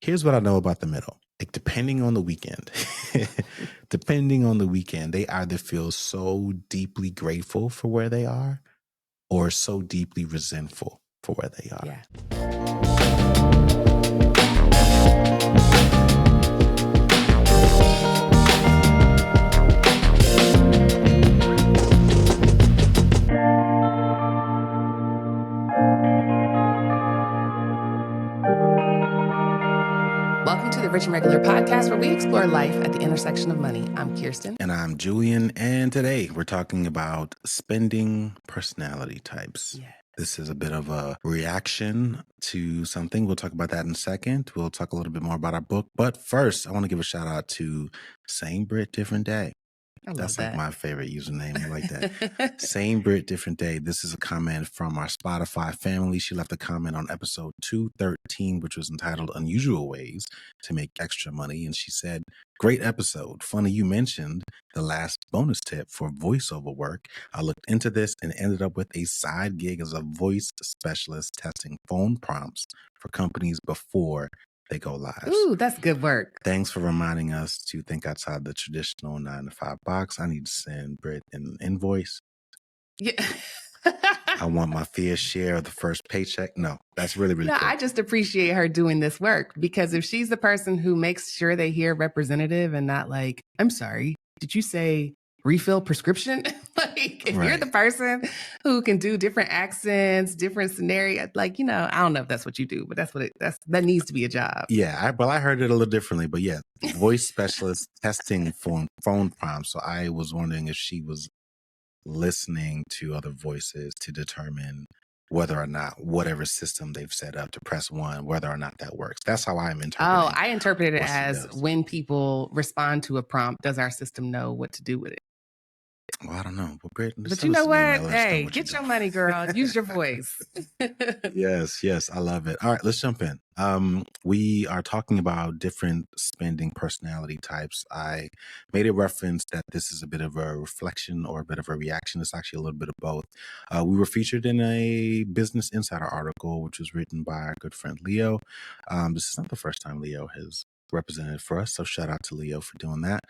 Here's what I know about the middle. Like, depending on the weekend, they either feel so deeply grateful for where they are or so deeply resentful for where they are. Yeah. Welcome to the Rich and Regular podcast, where we explore life at the intersection of money. I'm Kirsten. And I'm Julian. And today we're talking about spending personality types. Yes. This is a bit of a reaction to something. We'll talk about that in a second. We'll talk a little bit more about our book. But first, I want to give a shout out to Same Brit, Different Day. That's like my favorite username. I like that. Same Brit, Different Day. This is a comment from our Spotify family. She left a comment on episode 213, which was entitled Unusual Ways to Make Extra Money. And she said, great episode. Funny you mentioned the last bonus tip for voiceover work. I looked into this and ended up with a side gig as a voice specialist testing phone prompts for companies before they go live. Ooh, that's good work. Thanks for reminding us to think outside the traditional 9-to-5 box. I need to send Britt an invoice. Yeah. I want my fair share of the first paycheck. No, that's really cool. I just appreciate her doing this work, because if she's the person who makes sure they hear representative and not like, I'm sorry, did you say refill prescription? Like, if you're the person who can do different accents, different scenarios, like, I don't know if that's what you do, but that needs to be a job. Yeah, I heard it a little differently, but yeah, voice specialist testing phone prompts. So I was wondering if she was listening to other voices to determine whether or not whatever system they've set up to press one, whether or not that works. That's how I'm interpreting. Oh, I interpret it as when people respond to a prompt, does our system know what to do with it? Well, I don't know. But you know what? Hey, get your money, girl. Use your voice. Yes. I love it. All right, let's jump in. We are talking about different spending personality types. I made a reference that this is a bit of a reflection or a bit of a reaction. It's actually a little bit of both. We were featured in a Business Insider article, which was written by our good friend Leo. This is not the first time Leo has represented for us, so shout out to Leo for doing that.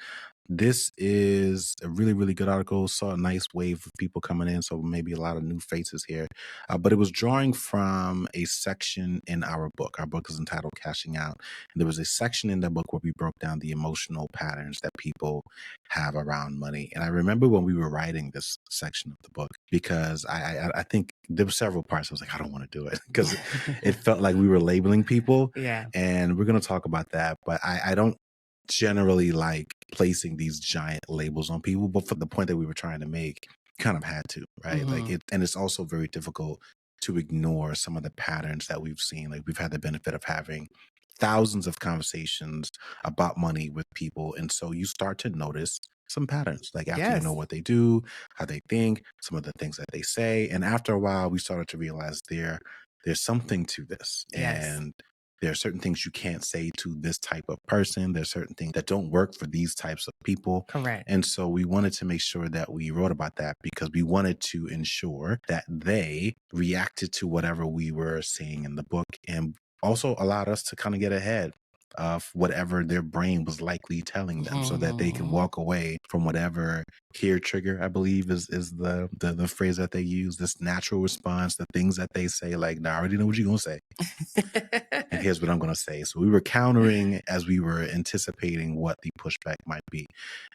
This is a really, really good article. Saw a nice wave of people coming in, so maybe a lot of new faces here. But it was drawing from a section in our book. Our book is entitled Cashing Out. And there was a section in that book where we broke down the emotional patterns that people have around money. And I remember when we were writing this section of the book, because I think there were several parts. I was like, I don't want to do it, because it felt like we were labeling people. Yeah. And we're going to talk about that. But I don't generally like placing these giant labels on people, but for the point that we were trying to make, kind of had to, right? Mm-hmm. And it's also very difficult to ignore some of the patterns that we've seen. Like, we've had the benefit of having thousands of conversations about money with people, and so you start to notice some patterns, like after you know what they do, how they think, some of the things that they say. And after a while, we started to realize there's something to this. And there are certain things you can't say to this type of person. There's certain things that don't work for these types of people. Correct. And so we wanted to make sure that we wrote about that, because we wanted to ensure that they reacted to whatever we were seeing in the book, and also allowed us to kind of get ahead of whatever their brain was likely telling them, so that they can walk away from whatever hair trigger, I believe is the phrase that they use, this natural response, the things that they say, like, nah, I already know what you're going to say. And here's what I'm going to say. So we were countering as we were anticipating what the pushback might be.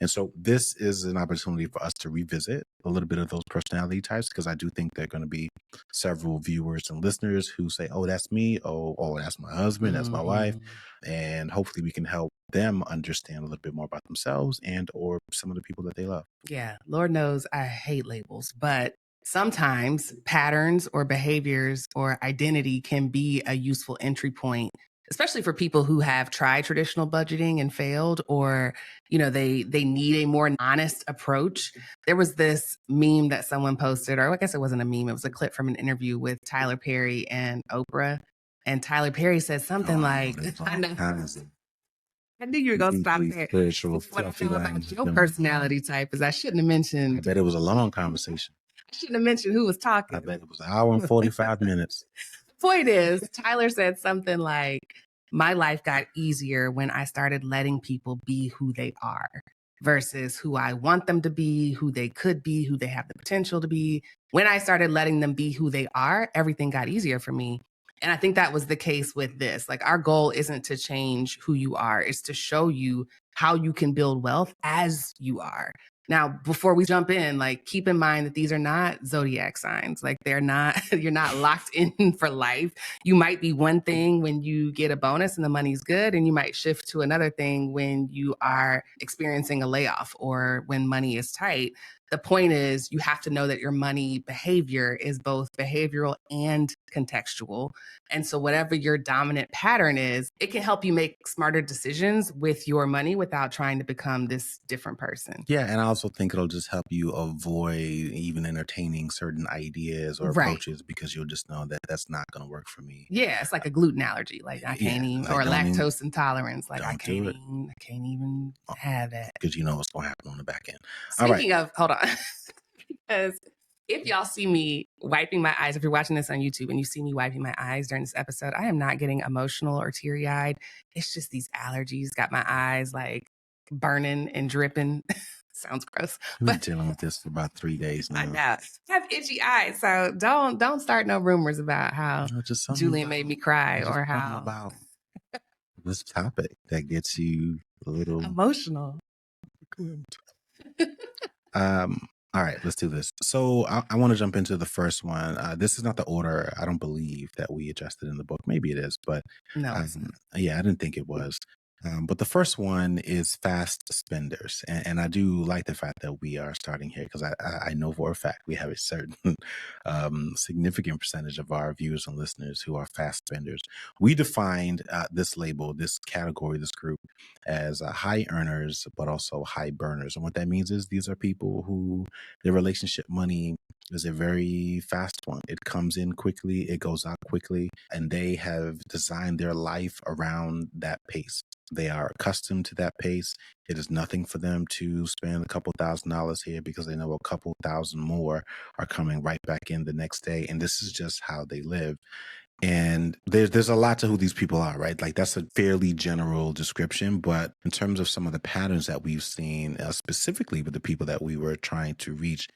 And so this is an opportunity for us to revisit a little bit of those personality types, because I do think there are going to be several viewers and listeners who say, oh, that's me. Oh, that's my husband. That's my wife. And hopefully we can help them understand a little bit more about themselves and or some of the people that they love. Yeah. Lord knows I hate labels, but sometimes patterns or behaviors or identity can be a useful entry point, especially for people who have tried traditional budgeting and failed, or, they need a more honest approach. There was this meme that someone posted, or I guess it wasn't a meme, it was a clip from an interview with Tyler Perry and Oprah. And Tyler Perry said something like, I knew you were going to stop there. What I feel about your personality type is I shouldn't have mentioned. I bet it was a long conversation. I shouldn't have mentioned who was talking. I bet it was an hour and 45 minutes. Point is, Tyler said something like, my life got easier when I started letting people be who they are versus who I want them to be, who they could be, who they have the potential to be. When I started letting them be who they are, everything got easier for me. And I think that was the case with this. Like, our goal isn't to change who you are, it's to show you how you can build wealth as you are. Now, before we jump in, like, keep in mind that these are not zodiac signs. Like, they're not, you're not locked in for life. You might be one thing when you get a bonus and the money's good, and you might shift to another thing when you are experiencing a layoff or when money is tight. The point is, you have to know that your money behavior is both behavioral and contextual. And so, whatever your dominant pattern is, it can help you make smarter decisions with your money without trying to become this different person. Yeah, and I also think it'll just help you avoid even entertaining certain ideas or Right. approaches because you'll just know that that's not going to work for me. Yeah, it's like a gluten allergy. Like, I Yeah, can't even, like or don't even lactose intolerance. Like, I don't do it can't even have that. because you know what's going to happen on the back end. Speaking of, hold on, because if y'all see me wiping my eyes, if you're watching this on YouTube and you see me wiping my eyes during this episode, I am not getting emotional or teary eyed. It's just these allergies got my eyes like burning and dripping. Sounds gross. We've been But dealing with this for about 3 days now. I know. I have itchy eyes, so don't start no rumors about how Just something Julian made me cry just or something how about this topic that gets you a little emotional. All right, let's do this. So I want to jump into the first one. This is not the order. I don't believe that we addressed it in the book. Maybe it is, but No, it's not. yeah, I didn't think it was. But the first one is fast spenders, and I do like the fact that we are starting here because I know for a fact we have a certain significant percentage of our viewers and listeners who are fast spenders. We defined this label, this category, this group as high earners, but also high burners. And what that means is these are people who their relationship money is a very fast one. It comes in quickly, it goes out quickly, and they have designed their life around that pace. They are accustomed to that pace. It is nothing for them to spend a couple $1,000s here because they know a couple thousand more are coming right back in the next day. And this is just how they live. And there's a lot to who these people are, right? Like that's a fairly general description, but in terms of some of the patterns that we've seen, specifically with the people that we were trying to reach,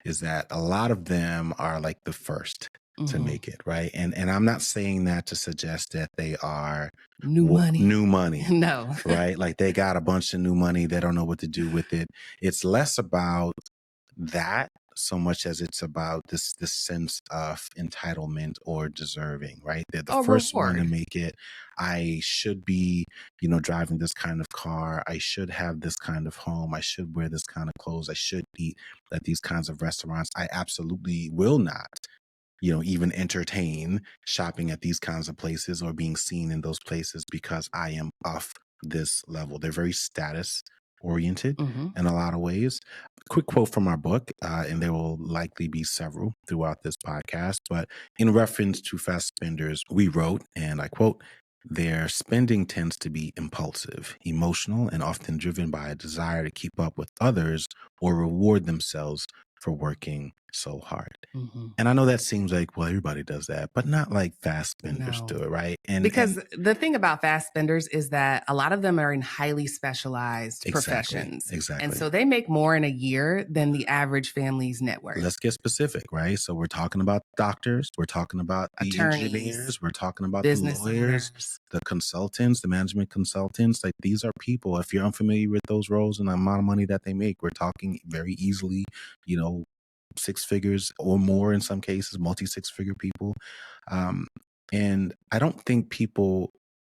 is that a lot of them are like the first to make it, right? And I'm not saying that to suggest that they are New money. new money, No. right? Like they got a bunch of new money, they don't know what to do with it. It's less about that so much as it's about this sense of entitlement or deserving, right? They're the first one to make it. I should be, driving this kind of car. I should have this kind of home. I should wear this kind of clothes. I should eat at these kinds of restaurants. I absolutely will not, even entertain shopping at these kinds of places or being seen in those places because I am off this level. They're very status oriented in a lot of ways. Quick quote from our book, and there will likely be several throughout this podcast, but in reference to fast spenders, we wrote, and I quote, "Their spending tends to be impulsive, emotional, and often driven by a desire to keep up with others or reward themselves for working so hard." And I know that seems like, well, everybody does that, but not like fast spenders do it, right? And because the thing about fast spenders is that a lot of them are in highly specialized professions. Exactly. And so they make more in a year than the average family's net worth. Let's get specific, right? So we're talking about doctors, we're talking about the attorneys, engineers, we're talking about business the lawyers, owners, the consultants, the management consultants. Like these are people, if you're unfamiliar with those roles and the amount of money that they make, we're talking very easily, 6 figures or more in some cases, multi 6-figure people. And I don't think people,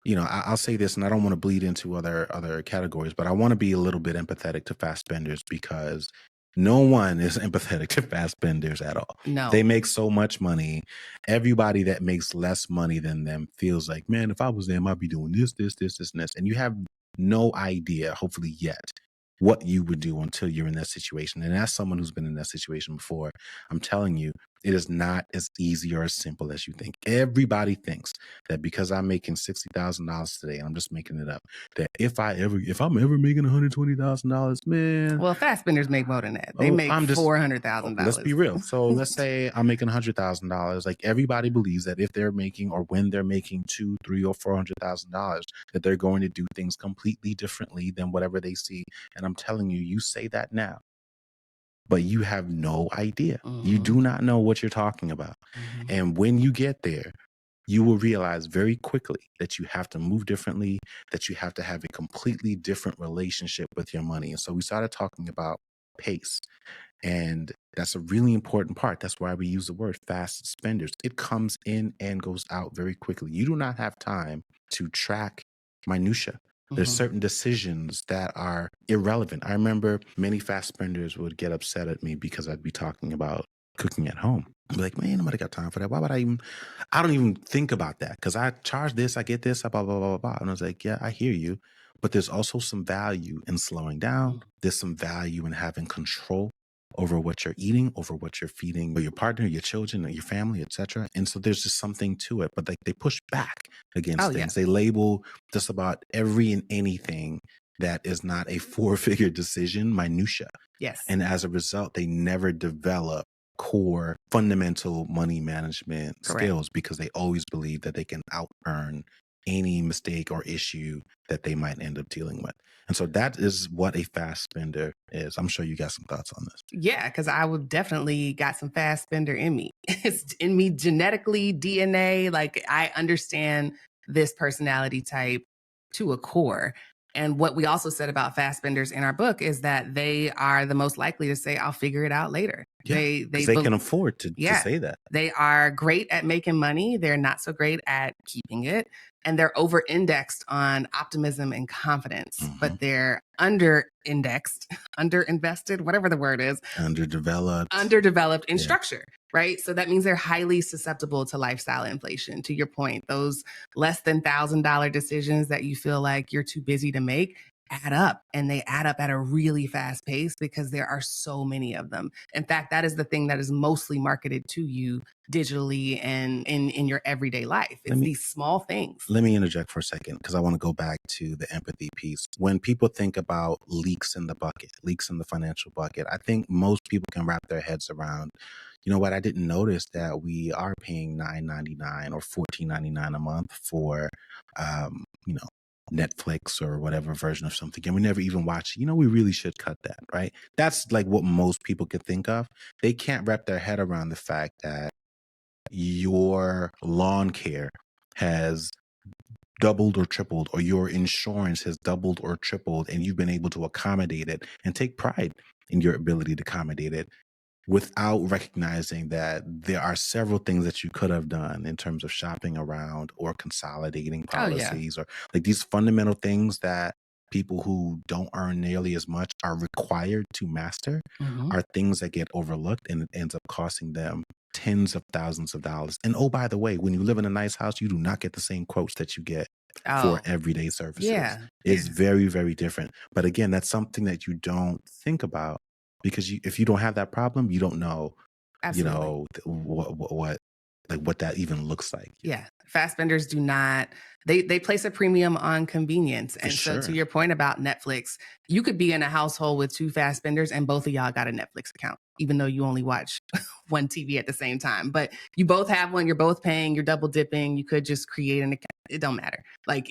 I'll say this, and I don't want to bleed into other categories, but I want to be a little bit empathetic to fast spenders because no one is empathetic to fast spenders at all. No. They make so much money. Everybody that makes less money than them feels like, man, if I was them, I'd be doing this, and this. And you have no idea, hopefully yet, what you would do until you're in that situation. And as someone who's been in that situation before, I'm telling you, It is not as easy or as simple as you think. Everybody thinks that because I'm making $60,000 today, and I'm just making it up, that if I'm ever making $120,000, man, Well, fast spenders make more than that. They oh, make I'm just let's $400,000. be real. So let's say I'm making $100,000. Like everybody believes that if they're making or when they're making two, three, or $400,000, that they're going to do things completely differently than whatever they see. And I'm telling you, you say that now, but you have no idea. You do not know what you're talking about. And when you get there, you will realize very quickly that you have to move differently, that you have to have a completely different relationship with your money. And so we started talking about pace. And that's a really important part. That's why we use the word fast spenders. It comes in and goes out very quickly. You do not have time to track minutia. There's certain decisions that are irrelevant. I remember many fast spenders would get upset at me because I'd be talking about cooking at home. I'd be like, man, nobody got time for that. Why would I don't even think about that because I charge this, I get this, blah, blah, blah, blah, blah. And I was like, yeah, I hear you. But there's also some value in slowing down. There's some value in having control over what you're eating, over what you're feeding your partner, your children, or your family, etc. And so there's just something to it. But like they push back against things. They label just about every and anything that is not a 4-figure decision minutia. Yes. And as a result, they never develop core fundamental money management skills because they always believe that they can out earn any mistake or issue that they might end up dealing with. And so that is what a fast spender is. I'm sure you got some thoughts on this. Yeah, because I would definitely got some fast spender in me. It's in me genetically, DNA. Like I understand this personality type to a core. And what we also said about fast spenders in our book is that they are the most likely to say, I'll figure it out later. Yeah, they can afford to say that. They are great at making money. They're not so great at keeping it. And they're over indexed on optimism and confidence, but they're under indexed, under invested, whatever the word is, underdeveloped in structure, right? So that means they're highly susceptible to lifestyle inflation. To your point, those less than $1,000 decisions that you feel like you're too busy to make add up, and they add up at a really fast pace because there are so many of them. In fact, that is the thing that is mostly marketed to you digitally and in your everyday life. It's these small things. Let me interject for a second because I want to go back to the empathy piece. When people think about leaks in the bucket, leaks in the financial bucket, I think most people can wrap their heads around, you know what, I didn't notice that we are paying $9.99 or $14.99 a month for, you know, Netflix or whatever version of something, and we never even watch, you know, we really should cut that, right? That's like what most people could think of. They can't wrap their head around the fact that your lawn care has doubled or tripled, or your insurance has doubled or tripled, and you've been able to accommodate it and take pride in your ability to accommodate it without recognizing that there are several things that you could have done in terms of shopping around or consolidating policies or like these fundamental things that people who don't earn nearly as much are required to master are things that get overlooked, and it ends up costing them tens of thousands of dollars. And oh, by the way, when you live in a nice house, you do not get the same quotes that you get for everyday services. It's very, very different. But again, that's something that you don't think about because if you don't have that problem, you don't know, you know, what that even looks like. Yeah. Fast spenders do not, they place a premium on convenience. And so to your point about Netflix, you could be in a household with 2 fast spenders and both of y'all got a Netflix account, even though you only watch one TV at the same time. But you both have one, you're both paying, you're double dipping. You could just create an account. It don't matter. Like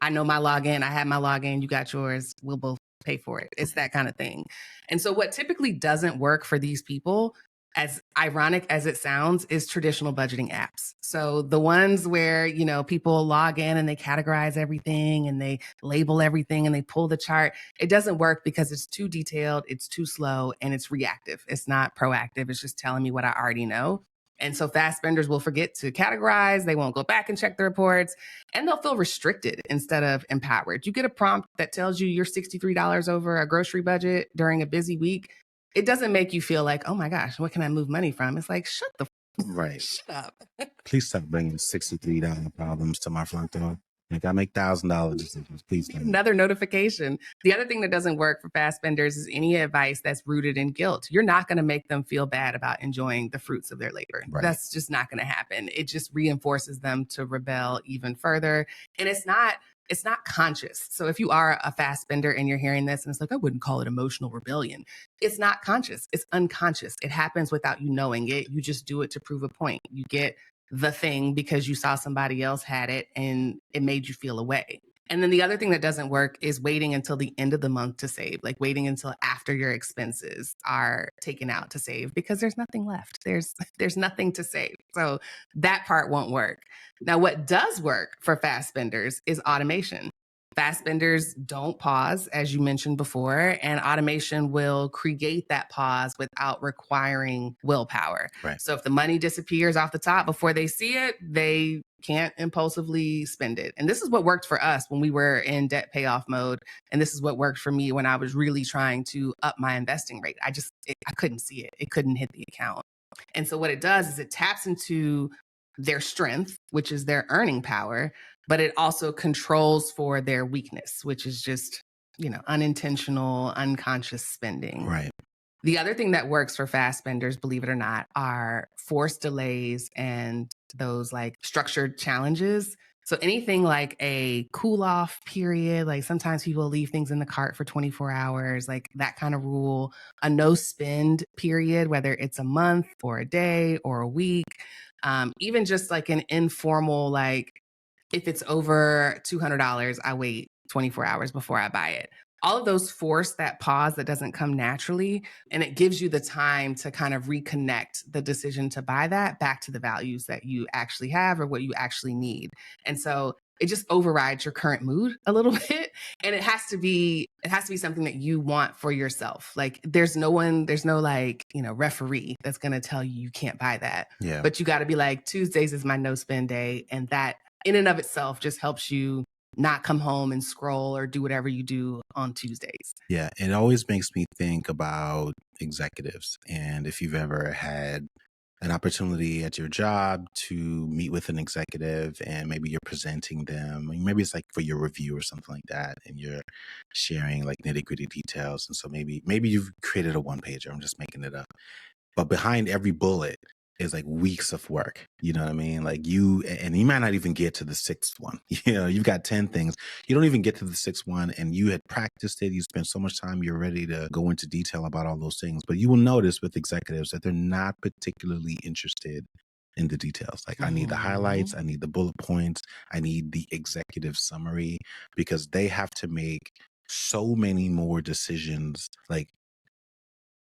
I know my login, I have my login, you got yours, we'll both pay for it. It's that kind of thing. And so what typically doesn't work for these people, as ironic as it sounds, is traditional budgeting apps. So the ones where, you know, people log in and they categorize everything and they label everything and they pull the chart, it doesn't work because it's too detailed, it's too slow, and it's reactive. It's not proactive. It's just telling me what I already know. And so fast spenders will forget to categorize. They won't go back and check the reports, and they'll feel restricted instead of empowered. You get a prompt that tells you you're $63 over a grocery budget during a busy week. It doesn't make you feel like, oh my gosh, what can I move money from? It's like, shut Right. Shut up. Please stop bringing $63 problems to my front door. Like I make $1,000 decisions. Please tell me. Another notification. The other thing that doesn't work for fast spenders is any advice that's rooted in guilt. You're not going to make them feel bad about enjoying the fruits of their labor. Right. That's just not going to happen. It just reinforces them to rebel even further. And it's not conscious. So if you are a fast spender and you're hearing this and it's like, I wouldn't call it emotional rebellion. It's not conscious. It's unconscious. It happens without you knowing it. You just do it to prove a point. You get the thing because you saw somebody else had it and it made you feel a way. And then the other thing that doesn't work is waiting until the end of the month to save, like waiting until after your expenses are taken out to save because there's nothing left. There's nothing to save. So that part won't work. Now, what does work for fast spenders is automation. Fast spenders don't pause, as you mentioned before, and automation will create that pause without requiring willpower. Right. So if the money disappears off the top before they see it, they can't impulsively spend it. And this is what worked for us when we were in debt payoff mode. And this is what worked for me when I was really trying to up my investing rate. I couldn't see it. It couldn't hit the account. And so what it does is it taps into their strength, which is their earning power, but it also controls for their weakness, which is just, unintentional, unconscious spending. Right. The other thing that works for fast spenders, believe it or not, are forced delays and those like structured challenges. So anything like a cool off period, like sometimes people leave things in the cart for 24 hours, like that kind of rule, a no spend period, whether it's a month or a day or a week, even just like an informal, like if it's over $200, I wait 24 hours before I buy it. All of those force that pause that doesn't come naturally. And it gives you the time to kind of reconnect the decision to buy that back to the values that you actually have or what you actually need. And so it just overrides your current mood a little bit. And it has to be something that you want for yourself. Like there's no like, referee that's going to tell you you can't buy that. Yeah. But you got to be like, Tuesdays is my no spend day. And that in and of itself just helps you not come home and scroll or do whatever you do on Tuesdays. Yeah. It always makes me think about executives. And if you've ever had an opportunity at your job to meet with an executive and maybe you're presenting them, maybe it's like for your review or something like that, and you're sharing like nitty gritty details. And so maybe you've created a one pager. I'm just making it up. But behind every bullet is like weeks of work. You know what I mean? Like you might not even get to the sixth one. You've got 10 things. You don't even get to the sixth one and you had practiced it. You spent so much time, you're ready to go into detail about all those things. But you will notice with executives that they're not particularly interested in the details. Like I need the highlights, I need the bullet points, I need the executive summary, because they have to make so many more decisions, like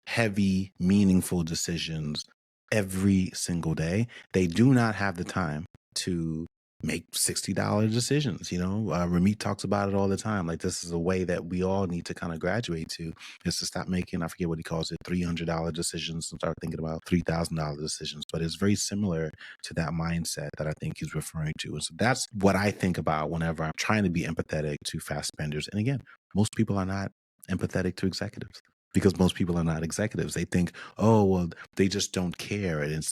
heavy, meaningful decisions every single day. They do not have the time to make $60 decisions. Ramit talks about it all the time. Like this is a way that we all need to kind of graduate to, is to stop making, I forget what he calls it, $300 decisions and start thinking about $3,000 decisions. But it's very similar to that mindset that I think he's referring to. And so that's what I think about whenever I'm trying to be empathetic to fast spenders. And again, most people are not empathetic to executives, because most people are not executives. They think, oh, well, they just don't care. And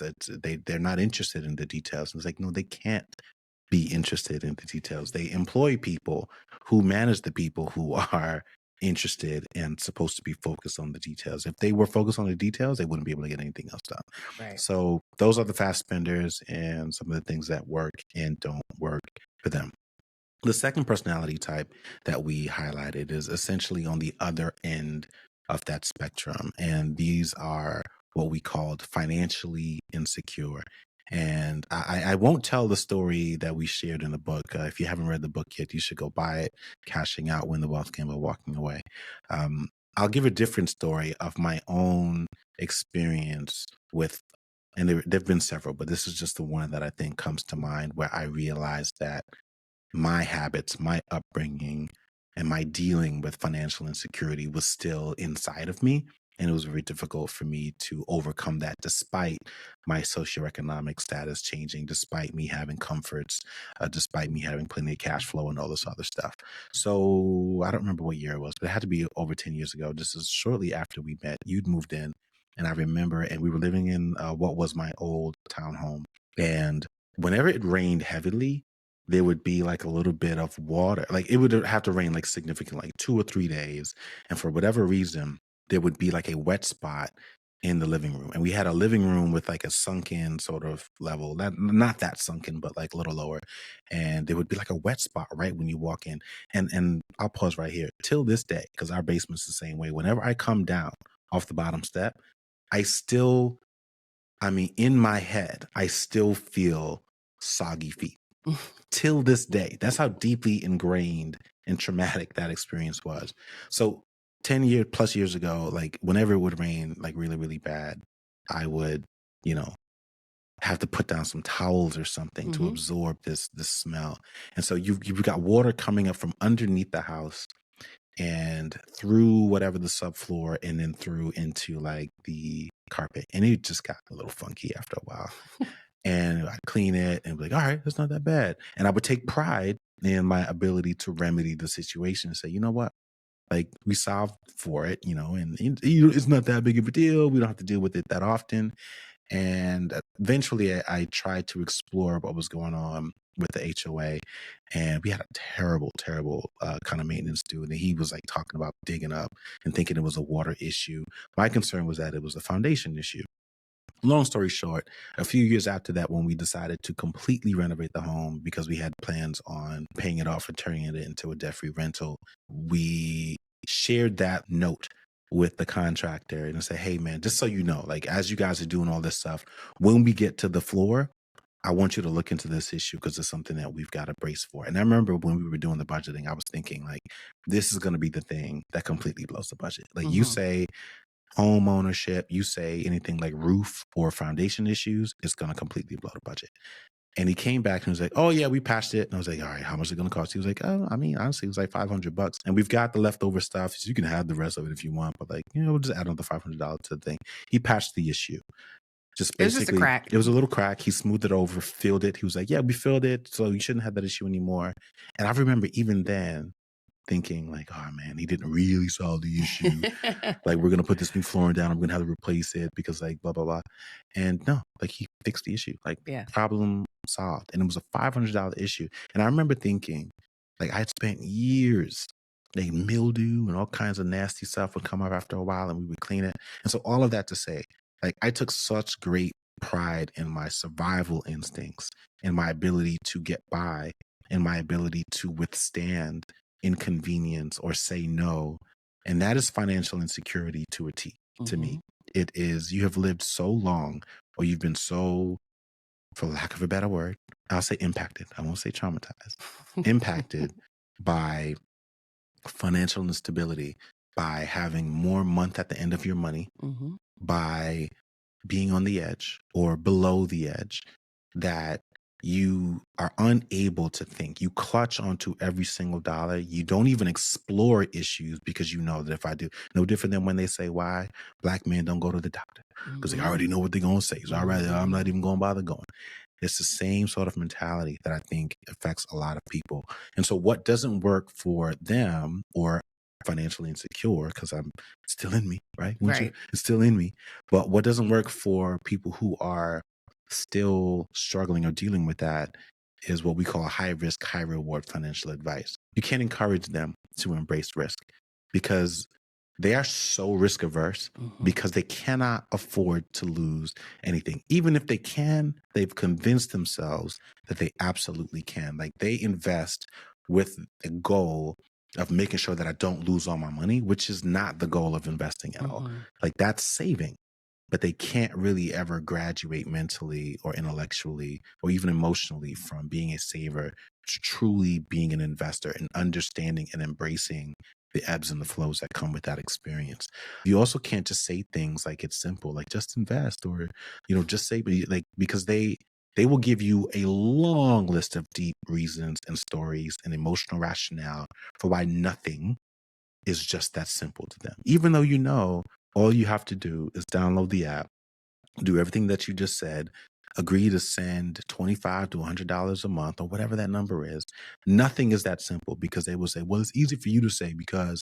they're not interested in the details. And it's like, no, they can't be interested in the details. They employ people who manage the people who are interested and supposed to be focused on the details. If they were focused on the details, they wouldn't be able to get anything else done. Right. So those are the fast spenders and some of the things that work and don't work for them. The second personality type that we highlighted is essentially on the other end of that spectrum. And these are what we called financially insecure. And I won't tell the story that we shared in the book. If you haven't read the book yet, you should go buy it, Cashing Out When the Wealth Came by Walking Away. I'll give a different story of my own experience with, and there have been several, but this is just the one that I think comes to mind, where I realized that my habits, my upbringing, and my dealing with financial insecurity was still inside of me. And it was very difficult for me to overcome that, despite my socioeconomic status changing, despite me having comforts, despite me having plenty of cash flow and all this other stuff. So I don't remember what year it was, but it had to be over 10 years ago. This is shortly after we met. You'd moved in, and I remember, and we were living in what was my old townhome. And whenever it rained heavily, there would be like a little bit of water. Like it would have to rain like significant, like 2 or 3 days. And for whatever reason, there would be like a wet spot in the living room. And we had a living room with like a sunken sort of level, not that sunken, but like a little lower. And there would be like a wet spot right when you walk in. And I'll pause right here. Till this day, because our basement's the same way. Whenever I come down off the bottom step, I still, I mean, in my head, I still feel soggy feet till this day. That's how deeply ingrained and traumatic that experience was. So 10 years plus years ago, like whenever it would rain, like really, really bad, I would, you know, have to put down some towels or something to absorb this smell. And so you've got water coming up from underneath the house and through whatever the subfloor and then through into like the carpet. And it just got a little funky after a while. And I'd clean it and be like, all right, it's not that bad. And I would take pride in my ability to remedy the situation and say, you know what? Like we solved for it, and it's not that big of a deal. We don't have to deal with it that often. And eventually I tried to explore what was going on with the HOA. And we had a terrible, terrible kind of maintenance dude. And he was like talking about digging up and thinking it was a water issue. My concern was that it was a foundation issue. Long story short, a few years after that, when we decided to completely renovate the home because we had plans on paying it off and turning it into a debt-free rental, we shared that note with the contractor and say, hey, man, just so you know, like as you guys are doing all this stuff, when we get to the floor, I want you to look into this issue because it's something that we've got to brace for. And I remember when we were doing the budgeting, I was thinking like, this is going to be the thing that completely blows the budget. Like you say, home ownership, you say anything like roof or foundation issues, it's going to completely blow the budget. And he came back and was like, oh yeah, we patched it. And I was like, all right, how much is it going to cost? He was like, oh, I mean, honestly, it was like $500. And we've got the leftover stuff. So you can have the rest of it if you want. But like, we'll just add another $500 to the thing. He patched the issue. Just It was just a basically, crack. it was a little crack. He smoothed it over, filled it. He was like, yeah, we filled it. So you shouldn't have that issue anymore. And I remember even then thinking like, oh man, he didn't really solve the issue. Like we're gonna put this new flooring down. I'm gonna have to replace it because like blah blah blah. And no, like he fixed the issue. Like problem solved. And it was a $500 issue. And I remember thinking, like I had spent years, like mildew and all kinds of nasty stuff would come up after a while, and we would clean it. And so all of that to say, like I took such great pride in my survival instincts and my ability to get by and my ability to withstand inconvenience or say no. And that is financial insecurity to a T to me. It is, you have lived so long, or you've been so, for lack of a better word, I'll say impacted. I won't say traumatized, impacted by financial instability, by having more month at the end of your money, by being on the edge or below the edge, that you are unable to think. You clutch onto every single dollar. You don't even explore issues because you know that if I do, no different than when they say why Black men don't go to the doctor because they already know what they're going to say. So I'm not even going to bother going. It's the same sort of mentality that I think affects a lot of people. And so what doesn't work for them or financially insecure, because I'm still in me, right? It's still in me. But what doesn't work for people who are still struggling or dealing with that is what we call high risk, high reward financial advice. You can't encourage them to embrace risk because they are so risk averse because they cannot afford to lose anything. Even if they can, they've convinced themselves that they absolutely can. Like they invest with the goal of making sure that I don't lose all my money, which is not the goal of investing at all. Like that's saving, but they can't really ever graduate mentally or intellectually or even emotionally from being a saver to truly being an investor and understanding and embracing the ebbs and the flows that come with that experience. You also can't just say things like it's simple, like just invest or, just say, like, because they will give you a long list of deep reasons and stories and emotional rationale for why nothing is just that simple to them. Even though all you have to do is download the app, do everything that you just said, agree to send 25 to $100 a month or whatever that number is. Nothing is that simple because they will say, well, it's easy for you to say because,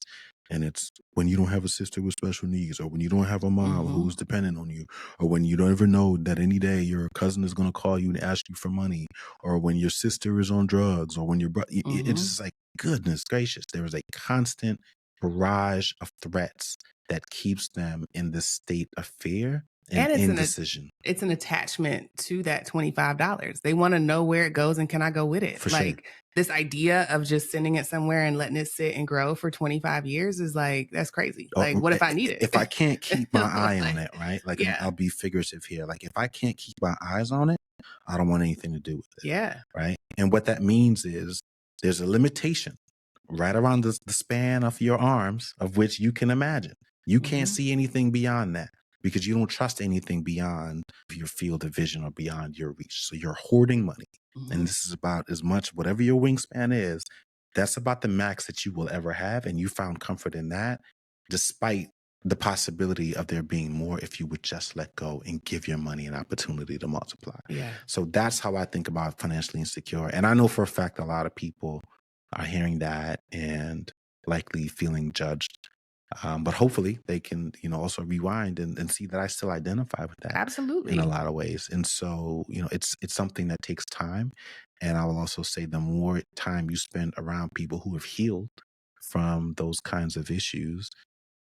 and it's when you don't have a sister with special needs, or when you don't have a mom Mm-hmm. who's dependent on you, or when you don't ever know that any day your cousin is going to call you and ask you for money, or when your sister is on drugs, or when your brother, it's Mm-hmm. just like, goodness gracious, there is a constant barrage of threats that keeps them in this state of fear and And indecision. it's an attachment to that $25. They wanna know where it goes and can I go with it? For sure. Like, this idea of just sending it somewhere and letting it sit and grow for 25 years is like, that's crazy. Or, Like, what if I need if I it? can't keep my eye on Like, it, right? Like, yeah, I'll be figurative here. Like, if I can't keep my eyes on it, I don't want anything to do with it, yeah. right? And what that means is there's a limitation right around the span of your arms of which you can imagine. You can't Mhm, see anything beyond that because you don't trust anything beyond your field of vision or beyond your reach. So you're hoarding money. And mhm. this is about as much, whatever your wingspan is, that's about the max that you will ever have. And you found comfort in that, despite the possibility of there being more if you would just let go and give your money an opportunity to multiply. Yeah, So that's how I think about financially insecure. And I know for a fact a lot of people are hearing that and likely feeling judged. But hopefully they can, also rewind and see that I still identify with that in a absolutely. lot of ways. And so, it's something that takes time. And I will also say the more time you spend around people who have healed from those kinds of issues,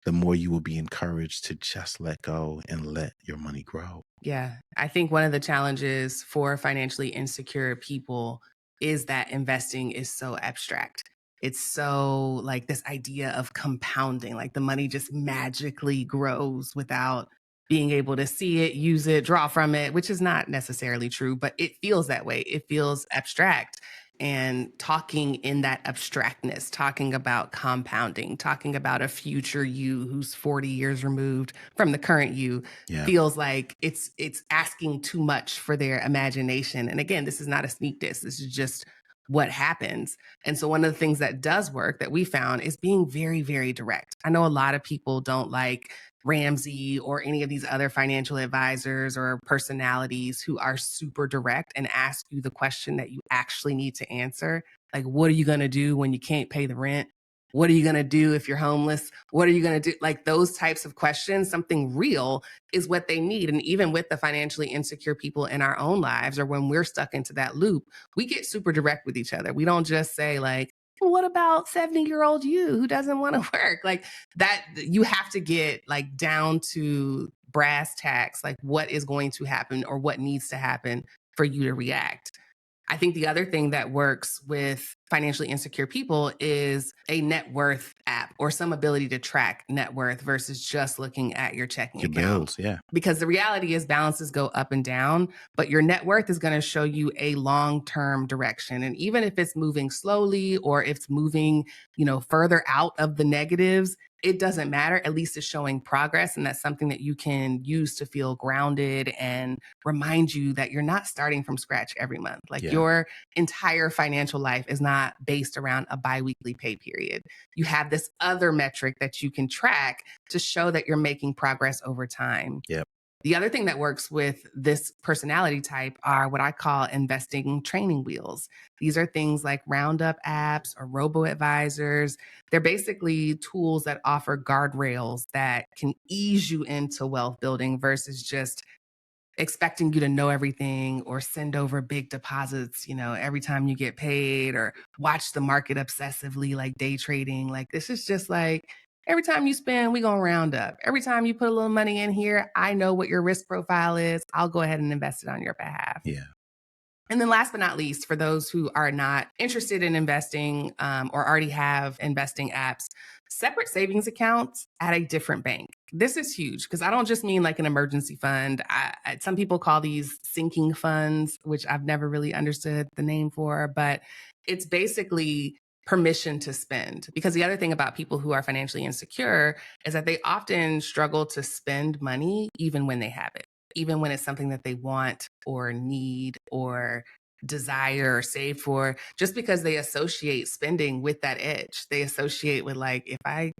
the more you will be encouraged to just let go and let your money grow. Yeah. I think one of the challenges for financially insecure people is that investing is so abstract. It's so like this idea of compounding, like the money just magically grows without being able to see it, use it, draw from it, which is not necessarily true, but it feels that way. It feels abstract. And talking in that abstractness, talking about compounding, talking about a future you who's 40 years removed from the current you Yeah. feels like it's asking too much for their imagination. And again, this is not a sneak diss. This is just what happens. And so one of the things that does work that we found is being very, very direct. I know a lot of people don't like Ramsey or any of these other financial advisors or personalities who are super direct and ask you the question that you actually need to answer. Like, what are you going to do when you can't pay the rent? What are you going to do if you're homeless? What are you going to do? Like those types of questions, something real is what they need. And even with the financially insecure people in our own lives, or when we're stuck into that loop, we get super direct with each other. We don't just say, like, well, what about 70-year-old you who doesn't want to work? Like that, you have to get like down to brass tacks, like what is going to happen or what needs to happen for you to react. I think the other thing that works with financially insecure people is a net worth app or some ability to track net worth versus just looking at your checking Your account. bills. Yeah. Because the reality is balances go up and down, but your net worth is going to show you a long-term direction. And even if it's moving slowly or if it's moving, further out of the negatives, it doesn't matter. At least it's showing progress. And that's something that you can use to feel grounded and remind you that you're not starting from scratch every month. Like Yeah. your entire financial life is not based around a biweekly pay period. You have this other metric that you can track to show that you're making progress over time. Yep. The other thing that works with this personality type are what I call investing training wheels. These are things like Roundup apps or robo advisors. They're basically tools that offer guardrails that can ease you into wealth building versus just expecting you to know everything or send over big deposits, every time you get paid or watch the market obsessively like day trading. Like this is just like every time you spend, we gonna round up. Every time you put a little money in here, I know what your risk profile is. I'll go ahead and invest it on your behalf. Yeah. And then last but not least, for those who are not interested in investing or already have investing apps, separate savings accounts at a different bank. This is huge because I don't just mean like an emergency fund. Some people call these sinking funds, which I've never really understood the name for, but it's basically permission to spend. Because the other thing about people who are financially insecure is that they often struggle to spend money even when they have it, even when it's something that they want or need or desire or save for, just because they associate spending with that edge. They associate with, like, if I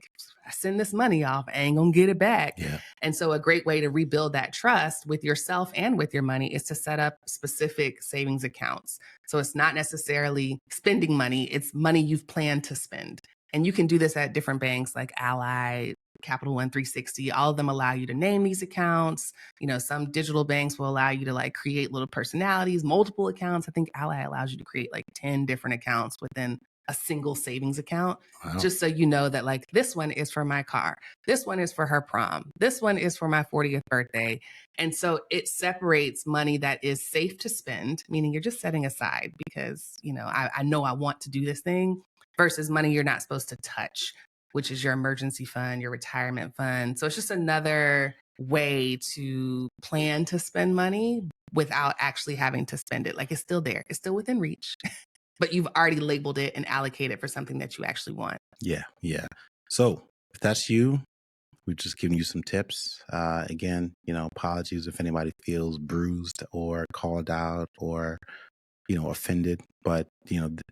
send this money off, I ain't gonna get it back. Yeah. And so a great way to rebuild that trust with yourself and with your money is to set up specific savings accounts. So it's not necessarily spending money, it's money you've planned to spend. And you can do this at different banks like Ally, Capital One 360. All of them allow you to name these accounts. Some digital banks will allow you to like create little personalities, multiple accounts. I think Ally allows you to create like 10 different accounts within a single savings account, Wow. just so you know that like this one is for my car, this one is for her prom, this one is for my 40th birthday. And so it separates money that is safe to spend, meaning you're just setting aside because, I know I want to do this thing, versus money you're not supposed to touch, which is your emergency fund, your retirement fund. So it's just another way to plan to spend money without actually having to spend it. Like, it's still there, it's still within reach, but you've already labeled it and allocated for something that you actually want. Yeah. Yeah. So if that's you, we've just given you some tips. Again, apologies if anybody feels bruised or called out or offended. But,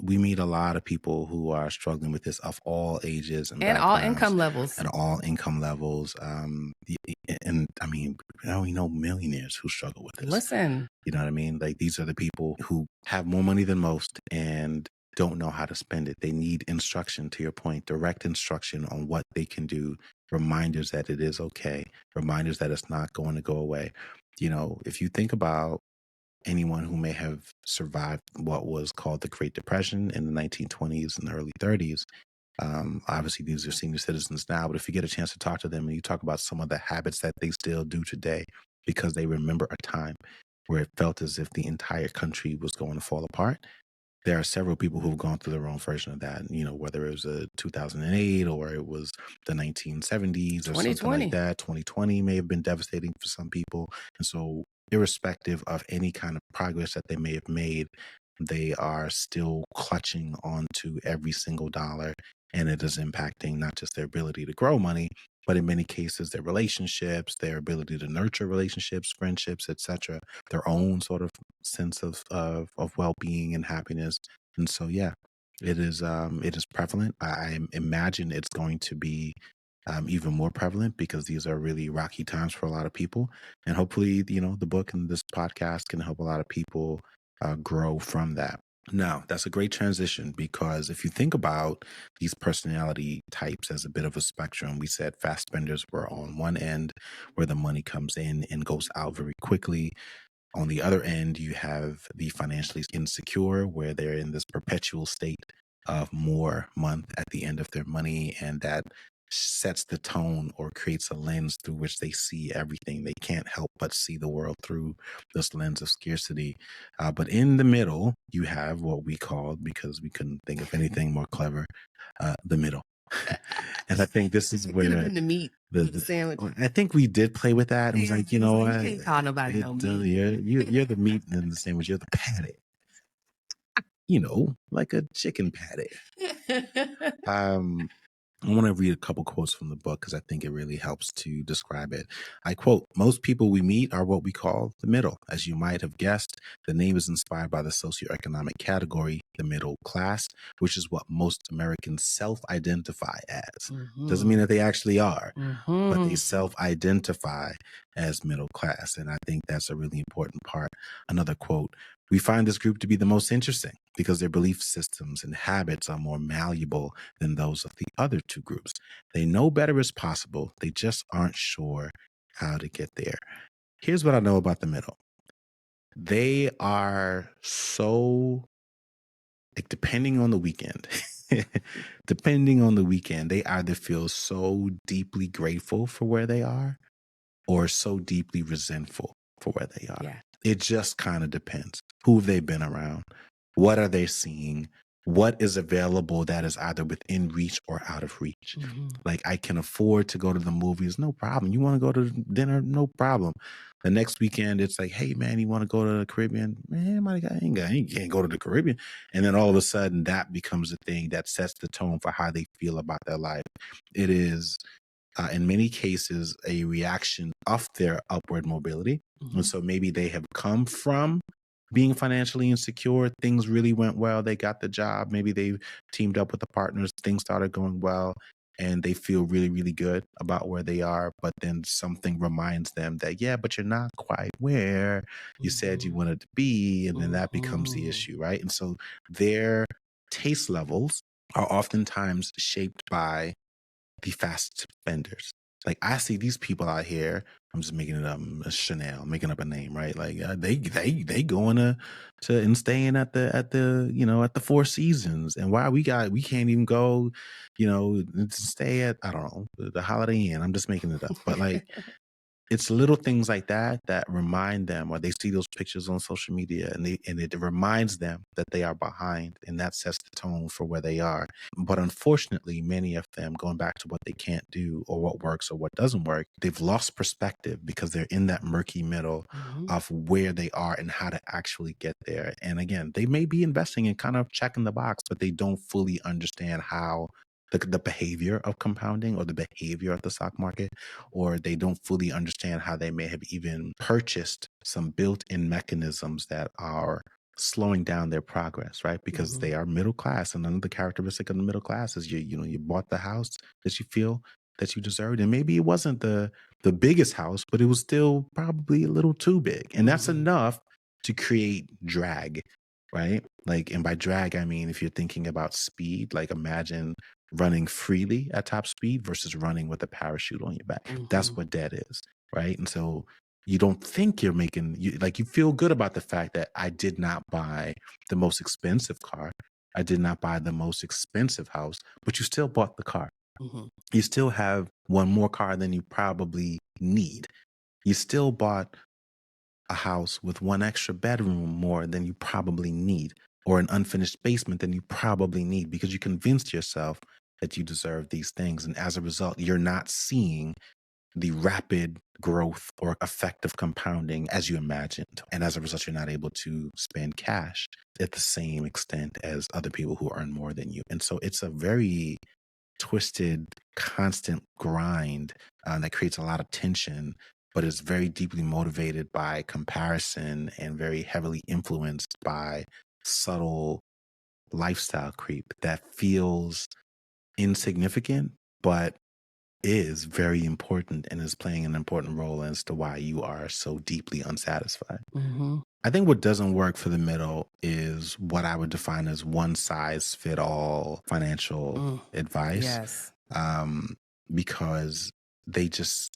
we meet a lot of people who are struggling with this of all ages and And all backgrounds income levels. and all income levels. And I mean, we know millionaires who struggle with this. Listen, You know what I mean? Like, these are the people who have more money than most and don't know how to spend it. They need instruction, to your point, direct instruction on what they can do, reminders that it is okay, reminders that it's not going to go away. If you think about anyone who may have survived what was called the Great Depression in the 1920s and the early 30s. Obviously, these are senior citizens now, but if you get a chance to talk to them and you talk about some of the habits that they still do today because they remember a time where it felt as if the entire country was going to fall apart, there are several people who've gone through their own version of that, whether it was a 2008 or it was the 1970s or something 2020. like that. 2020 may have been devastating for some people. And so, irrespective of any kind of progress that they may have made, they are still clutching onto every single dollar. And it is impacting not just their ability to grow money, but in many cases, their relationships, their ability to nurture relationships, friendships, etc., their own sort of sense of well-being and happiness. And so, yeah, it is prevalent. I imagine it's going to be even more prevalent because these are really rocky times for a lot of people. And hopefully, the book and this podcast can help a lot of people grow from that. Now, that's a great transition because if you think about these personality types as a bit of a spectrum, we said fast spenders were on one end where the money comes in and goes out very quickly. On the other end, you have the financially insecure, where they're in this perpetual state of more month at the end of their money. And that sets the tone or creates a lens through which they see everything. They can't help but see the world through this lens of scarcity. But in the middle, you have what we called, because we couldn't think of anything more clever, the middle. And I think this is It could have where been the meat, the sandwich. I think we did play with that. It was like, you can't call nobody no meat. you're the meat in the sandwich. You're the patty. Like a chicken patty. I want to read a couple quotes from the book because I think it really helps to describe it. I quote, "Most people we meet are what we call the middle. As you might have guessed, the name is inspired by the socioeconomic category, the middle class, which is what most Americans self-identify as. Doesn't mean that they actually are, but they self-identify as middle class." And I think that's a really important part. Another quote, "We find this group to be the most interesting because their belief systems and habits are more malleable than those of the other two groups. They know better is possible. They just aren't sure how to get there." Here's what I know about the middle. They are so, like, depending on the weekend, they either feel so deeply grateful for where they are or so deeply resentful for where they are. Yeah. It just kind of depends. Who have they been around? What are they seeing? What is available that is either within reach or out of reach? Like, I can afford to go to the movies, no problem. You want to go to dinner, no problem. The next weekend, it's like, hey, man, you want to go to the Caribbean? Man, you can't go to the Caribbean. And then all of a sudden, that becomes a thing that sets the tone for how they feel about their life. It is, in many cases, a reaction of their upward mobility. And so maybe they have come from being financially insecure, things really went well. They got the job. Maybe they teamed up with the partners. Things started going well and they feel really, really good about where they are. But then something reminds them that, yeah, but you're not quite where you said you Mhm. wanted to be. And then that becomes the Mhm. issue, right? And so their taste levels are oftentimes shaped by the fast spenders. Like I see these people out here. I'm just making it up. Chanel, making up a name, right? Like they going to and staying at the at the Four Seasons, and why we can't even go, to stay at I don't know the Holiday Inn. I'm just making it up, but like it's little things like that that remind them, or they see those pictures on social media, and it reminds them that they are behind, and that sets the tone for where they are. But unfortunately, many of them, going back to what they can't do or what works or what doesn't work, they've lost perspective because they're in that murky middle Mhm. of where they are and how to actually get there. And again, they may be investing and kind of checking the box, but they don't fully understand how the behavior of compounding or the behavior of the stock market, or they don't fully understand how they may have even purchased some built-in mechanisms that are slowing down their progress, right? Because they Mhm. are middle class, and another characteristic of the middle class is you bought the house that you feel that you deserved, and maybe it wasn't the biggest house, but it was still probably a little too big, and that's Mhm. enough to create drag, right? Like, and by drag I mean, if you're thinking about speed, like imagine running freely at top speed versus running with a parachute on your back. That's Mhm. what debt is, right? And so you don't think you're making you feel good about the fact that I did not buy the most expensive car. I did not buy the most expensive house, but you still bought the car. Mhm. You still have one more car than you probably need. You still bought a house with one extra bedroom more than you probably need, or an unfinished basement than you probably need, because you convinced yourself that you deserve these things. And as a result, you're not seeing the rapid growth or effect of compounding as you imagined. And as a result, you're not able to spend cash at the same extent as other people who earn more than you. And so it's a very twisted, constant grind that creates a lot of tension, but is very deeply motivated by comparison and very heavily influenced by subtle lifestyle creep that feels insignificant, but is very important and is playing an important role as to why you are so deeply unsatisfied. Mhm. I think what doesn't work for the middle is what I would define as one size fit all financial Mm. advice, Yes. um, because they just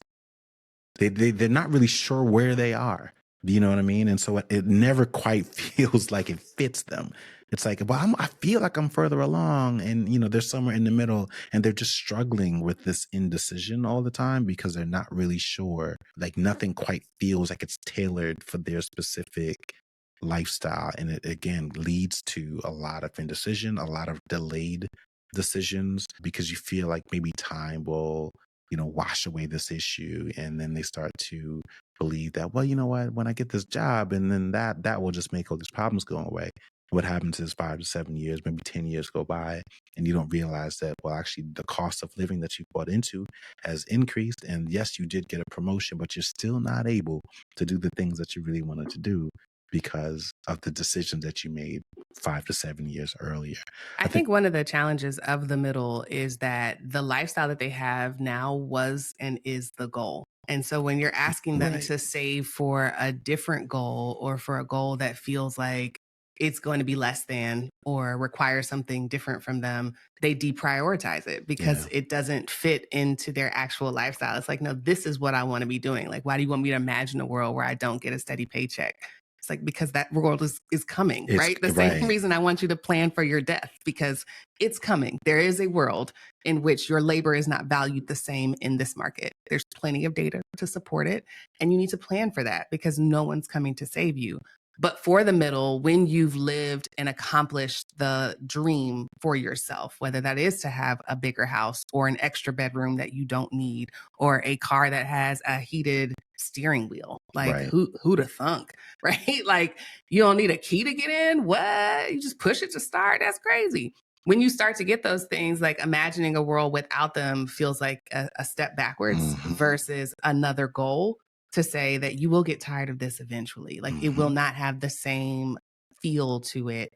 they're not really sure where they are. Do you know what I mean? And so it never quite feels like it fits them. It's like, well, I feel like I'm further along, and they're somewhere in the middle, and they're just struggling with this indecision all the time because they're not really sure. Like nothing quite feels like it's tailored for their specific lifestyle, and it again leads to a lot of indecision, a lot of delayed decisions, because you feel like maybe time will wash away this issue. And then they start to believe that, well, you know what, when I get this job, and then that will just make all these problems go away. What happens is 5 to 7 years, maybe 10 years go by, and you don't realize that, well, actually the cost of living that you bought into has increased. And yes, you did get a promotion, but you're still not able to do the things that you really wanted to do because of the decisions that you made 5 to 7 years earlier. I I think think one of the challenges of the middle is that the lifestyle that they have now was and is the goal. And so when you're asking them right. to save for a different goal or for a goal that feels like it's going to be less than or requires something different from them, they deprioritize it because Yeah. it doesn't fit into their actual lifestyle. It's like, no, this is what I want to be doing. Like, why do you want me to imagine a world where I don't get a steady paycheck? It's like, because that world is coming, It's right? The same right. reason I want you to plan for your death, because it's coming. There is a world in which your labor is not valued the same in this market. There's plenty of data to support it. And you need to plan for that because no one's coming to save you. But for the middle, when you've lived and accomplished the dream for yourself, whether that is to have a bigger house or an extra bedroom that you don't need, or a car that has a heated steering wheel, like Right. who'd have thunk, right? Like you don't need a key to get in. What? You just push it to start. That's crazy. When you start to get those things, like imagining a world without them feels like a step backwards Mhm. versus another goal. to say that you will get tired of this eventually. Like it will not have the same feel to it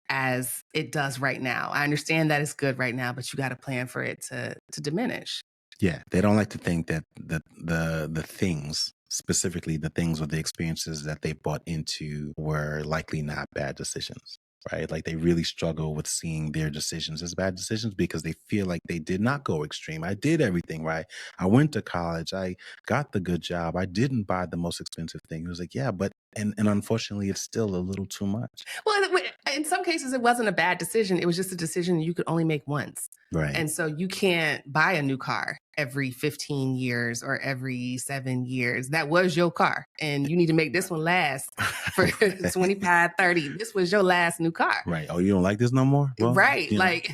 as it does right now. I understand that it's good right now, but you got to plan for it to diminish. Yeah, they don't like to think that the things, specifically the things or the experiences that they bought into, were likely not bad decisions, right? Like they really struggle with seeing their decisions as bad decisions because they feel like they did not go extreme. I did everything right. I went to college. I got the good job. I didn't buy the most expensive thing. It was like, yeah, but and unfortunately, it's still a little too much. Well, in some cases, it wasn't a bad decision. It was just a decision you could only make once. Right. And so you can't buy a new car every 15 years or every 7 years. That was your car. And you need to make this one last for 25, 30. This was your last new car. Right. Oh, you don't like this no more? Well, Right. you know. Like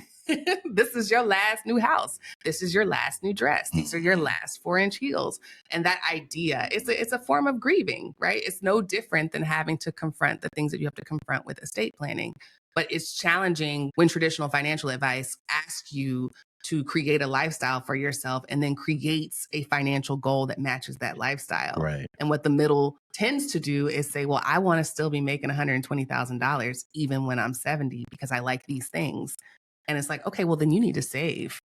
this is your last new house. This is your last new dress. These are your last 4-inch heels. And that idea, it's a form of grieving, right? It's no different than having to confront the things that you have to confront with estate planning. But it's challenging when traditional financial advice asks you to create a lifestyle for yourself and then creates a financial goal that matches that lifestyle. Right. And what the middle tends to do is say, well, I want to still be making $120,000 even when I'm 70 because I like these things. And it's like, okay, well, then you need to save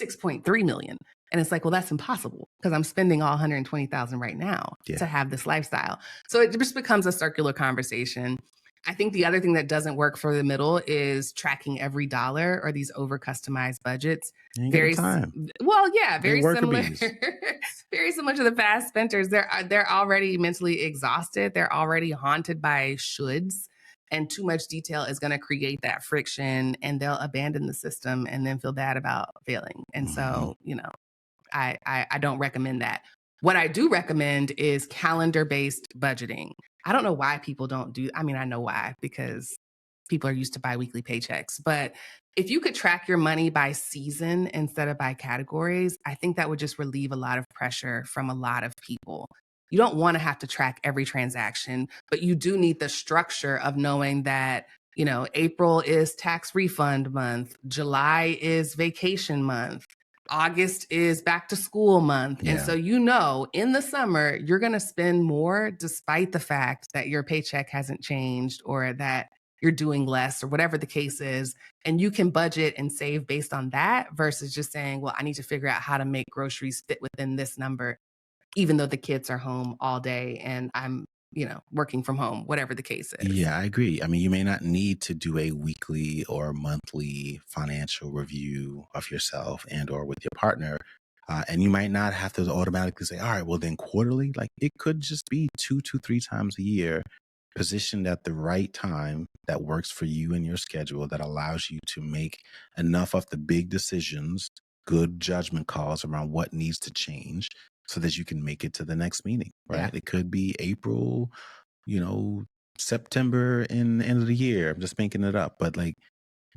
6.3 million. And it's like, well, that's impossible because I'm spending all 120,000 right now to have this lifestyle. So it just becomes a circular conversation. I think the other thing that doesn't work for the middle is tracking every dollar or these over customized budgets. Very time. Well, yeah, very similar. Bees. Very similar to the fast spenders. They're already mentally exhausted. They're already haunted by shoulds. And too much detail is going to create that friction and they'll abandon the system and then feel bad about failing. And so, I don't recommend that. What I do recommend is calendar-based budgeting. I don't know why people don't do, I mean, I know why, because people are used to biweekly paychecks. But if you could track your money by season instead of by categories, I think that would just relieve a lot of pressure from a lot of people. You don't want to have to track every transaction, but you do need the structure of knowing that, April is tax refund month, July is vacation month, August is back to school month. Yeah. And so, in the summer, you're going to spend more despite the fact that your paycheck hasn't changed or that you're doing less or whatever the case is. And you can budget and save based on that versus just saying, well, I need to figure out how to make groceries fit within this number, even though the kids are home all day and I'm, working from home, whatever the case is. Yeah, I agree. I mean, you may not need to do a weekly or monthly financial review of yourself and or with your partner. And you might not have to automatically say, all right, well, then quarterly. Like it could just be 2 to 3 times a year, positioned at the right time that works for you and your schedule that allows you to make enough of the big decisions, good judgment calls around what needs to change so that you can make it to the next meeting, right? Yeah. It could be April, September and the end of the year. I'm just making it up. But like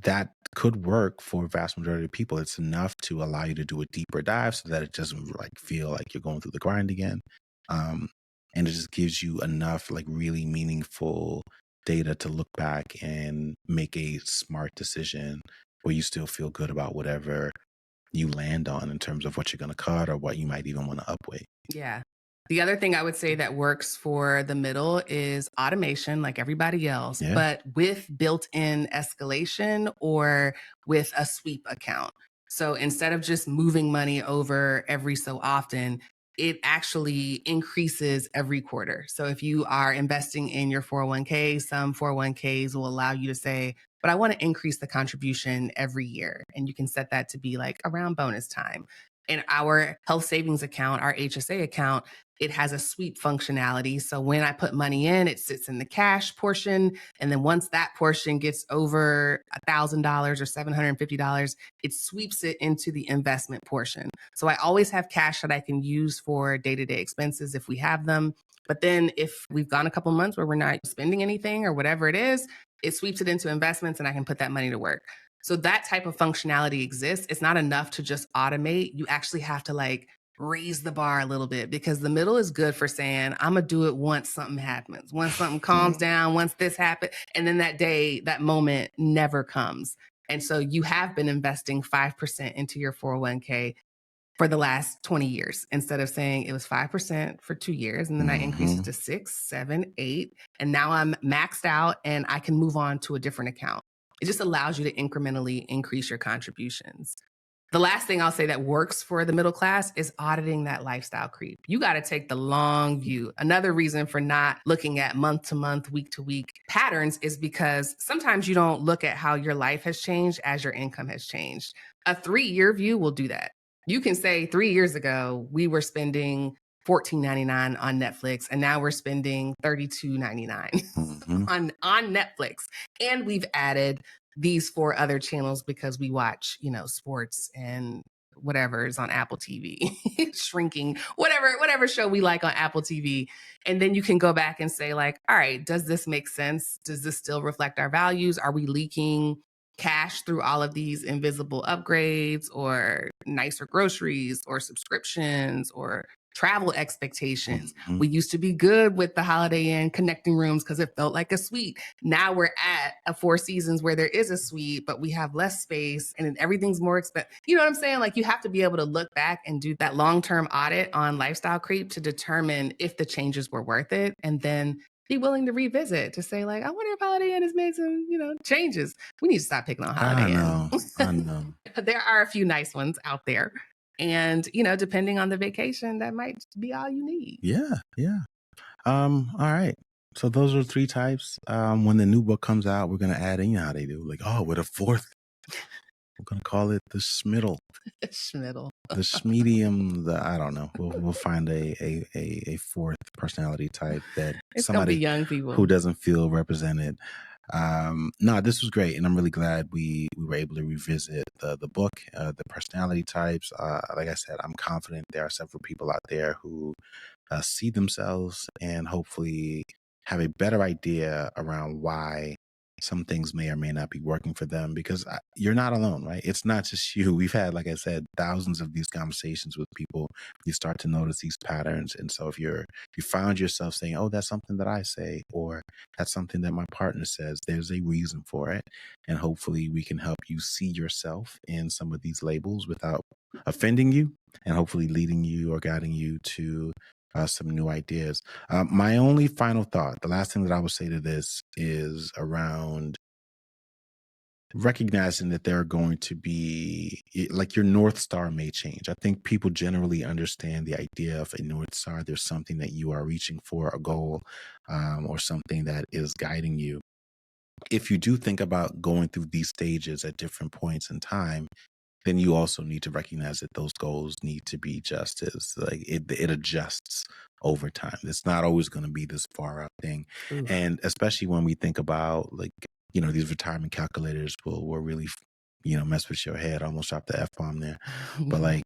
that could work for a vast majority of people. It's enough to allow you to do a deeper dive so that it doesn't like feel like you're going through the grind again. And it just gives you enough like really meaningful data to look back and make a smart decision where you still feel good about whatever you land on in terms of what you're going to cut or what you might even want to upweight. Yeah. The other thing I would say that works for the middle is automation, like everybody else, but with built-in escalation or with a sweep account. So instead of just moving money over every so often, it actually increases every quarter. So if you are investing in your 401k, some 401ks will allow you to say, but I want to increase the contribution every year. And you can set that to be like around bonus time. In our health savings account, our HSA account, it has a sweep functionality. So when I put money in, it sits in the cash portion. And then once that portion gets over $1,000 or $750, it sweeps it into the investment portion. So I always have cash that I can use for day-to-day expenses if we have them. But then if we've gone a couple months where we're not spending anything or whatever it is, it sweeps it into investments and I can put that money to work. So that type of functionality exists. It's not enough to just automate. You actually have to like raise the bar a little bit because the middle is good for saying, I'm going to do it once something happens, once something calms down, once this happens. And then that day, that moment never comes. And so you have been investing 5% into your 401k. for the last 20 years, instead of saying it was 5% for 2 years. And then I increased it to 6, 7, 8. And now I'm maxed out and I can move on to a different account. It just allows you to incrementally increase your contributions. The last thing I'll say that works for the middle class is auditing that lifestyle creep. You got to take the long view. Another reason for not looking at month to month, week to week patterns is because sometimes you don't look at how your life has changed as your income has changed. A 3-year view will do that. You can say 3 years ago, we were spending $14.99 on Netflix, and now we're spending $32.99 on Netflix. And we've added these 4 other channels because we watch, sports and whatever is on Apple TV, shrinking, whatever show we like on Apple TV. And then you can go back and say, like, all right, does this make sense? Does this still reflect our values? Are we leaking cash through all of these invisible upgrades or nicer groceries or subscriptions or travel expectations? We used to be good with the Holiday Inn connecting rooms because it felt like a suite. Now we're at a Four Seasons where there is a suite, but we have less space and everything's more expensive. You know what I'm saying? Like, you have to be able to look back and do that long-term audit on lifestyle creep to determine if the changes were worth it, and then be willing to revisit to say, like, I wonder if Holiday Inn has made some, changes. We need to stop picking on Holiday Inn. I know. There are a few nice ones out there. And, depending on the vacation, that might be all you need. Yeah. All right. So those are 3 types. When the new book comes out, we're gonna add in, how they do, like, with a 4th. We're gonna call it the Schmiddle. Schmiddle. The Schmedium. I don't know. We'll find a 4th personality type that it's somebody gonna be young people who doesn't feel represented. No, this was great, and I'm really glad we were able to revisit the book, the personality types. Like I said, I'm confident there are several people out there who see themselves and hopefully have a better idea around why some things may or may not be working for them, because you're not alone, right? It's not just you. We've had, like I said, thousands of these conversations with people. You start to notice these patterns. And so if you found yourself saying, oh, that's something that I say, or that's something that my partner says, there's a reason for it. And hopefully we can help you see yourself in some of these labels without offending you, and hopefully leading you or guiding you to some new ideas. My only final thought, the last thing that I would say to this, is around recognizing that there are going to be, like, your North Star may change. I think people generally understand the idea of a North Star. There's something that you are reaching for, a goal, or something that is guiding you. If you do think about going through these stages at different points in time, then you also need to recognize that those goals need to be just as, like, it adjusts over time. It's not always going to be this far out thing. Ooh. And especially when we think about, like, these retirement calculators will really, mess with your head. Almost dropped the F-bomb there. But, like,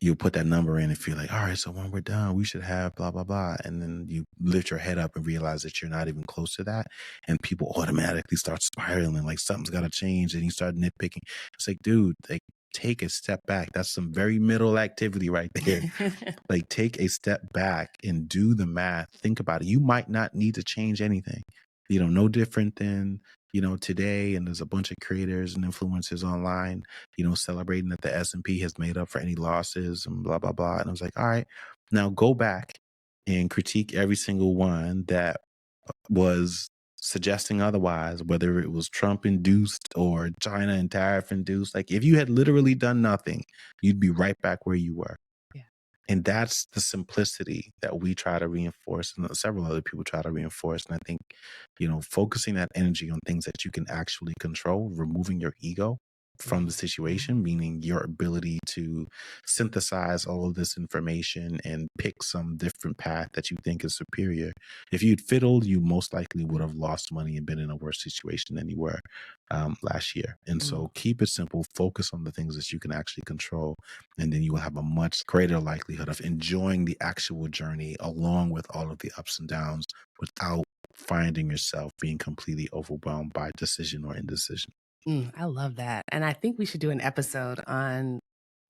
you put that number in and feel like, all right, so when we're done, we should have blah, blah, blah. And then you lift your head up and realize that you're not even close to that. And people automatically start spiraling, like something's got to change. And you start nitpicking. It's like, dude, like, take a step back. That's some very middle activity right there. Like, take a step back and do the math. Think about it. You might not need to change anything. No different than, today. And there's a bunch of creators and influencers online, celebrating that the S&P has made up for any losses and blah, blah, blah. And I was like, all right, now go back and critique every single one that was suggesting otherwise, whether it was Trump induced or China and tariff induced. Like, if you had literally done nothing, you'd be right back where you were. And that's the simplicity that we try to reinforce, and several other people try to reinforce. And I think, focusing that energy on things that you can actually control, removing your ego from the situation, meaning your ability to synthesize all of this information and pick some different path that you think is superior. If you'd fiddled, you most likely would have lost money and been in a worse situation than you were last year. And so keep it simple, focus on the things that you can actually control, and then you will have a much greater likelihood of enjoying the actual journey along with all of the ups and downs without finding yourself being completely overwhelmed by decision or indecision. I love that. And I think we should do an episode on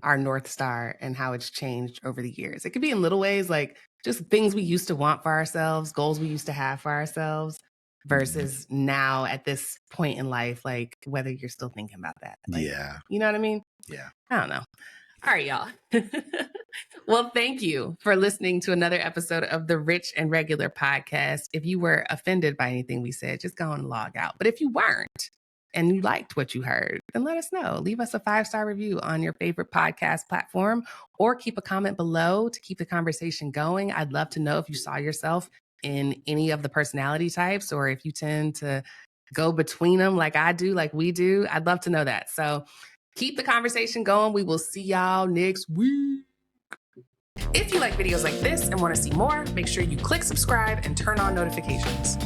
our North Star and how it's changed over the years. It could be in little ways, like just things we used to want for ourselves, goals we used to have for ourselves, versus now at this point in life, like whether you're still thinking about that. Like, Yeah. You know what I mean? Yeah. I don't know. All right, y'all. Well, thank you for listening to another episode of the Rich and Regular podcast. If you were offended by anything we said, just go and log out. But if you weren't and you liked what you heard, then let us know. Leave us a 5-star review on your favorite podcast platform or keep a comment below to keep the conversation going. I'd love to know if you saw yourself in any of the personality types or if you tend to go between them like I do, like we do. I'd love to know that. So keep the conversation going. We will see y'all next week. If you like videos like this and want to see more, make sure you click subscribe and turn on notifications.